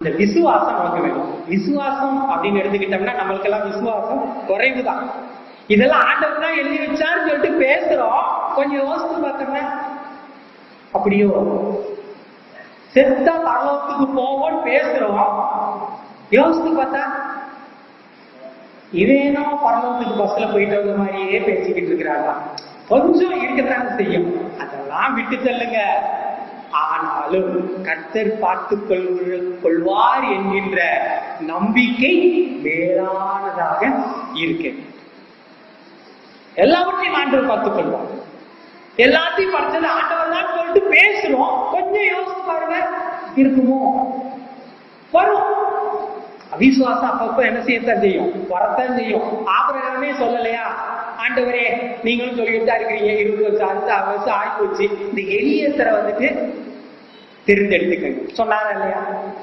இந்த விசுவாசம் நமக்கு வேணும். விசுவாசம் அப்படின்னு எடுத்துக்கிட்டோம்னா நம்மளுக்கெல்லாம் விசுவாசம் குறைவுதான். இதெல்லாம் ஆண்டவர் தான் எழுதி வச்சான்னு சொல்லிட்டு பேசுறோம். கொஞ்சம் யோசித்து பார்த்தோம்னா அப்படியோ செத்தா பரலோகத்துக்கு போவோம்னு பேசுறோம். யோசித்து பார்த்தா இதேனோ பரலோகத்துக்கு பஸ்ல போயிட்டு வந்த மாதிரியே பேசிக்கிட்டு இருக்கிறாங்க. கொஞ்சம் இருக்கத்தானே செய்யும். அதெல்லாம் விட்டு தள்ளுங்க. ஆனாலும் கர்த்தர் பார்த்துக் கொள்வார் என்கின்ற நம்பிக்கை மேலானதாக இருக்கு. எல்லாவற்றையும் ஆண்டவர் பார்த்துக் கொள்வார். எல்லாத்தையும் பார்த்தது ஆண்டவர் தான் சொல்லிட்டு பேசுறோம். கொஞ்சம் யோசிச்சு பாருங்க, இருக்குமோ? வரும். அவிசுவாசம் அப்பப்ப என்ன செய்யத்தான் செய்யும், வரத்தான் செய்யும். ஆபிரகாமே சொல்லலையா, ஆண்டவரே நீங்களும் சொல்லிட்டு இருக்கிறீங்க 20 வருஷம் 6 வருஷம் ஆகி போச்சு, இந்த எலியேசரை வந்துட்டு தெரிந்தெடுத்துக்க சொன்னாரா இல்லையா?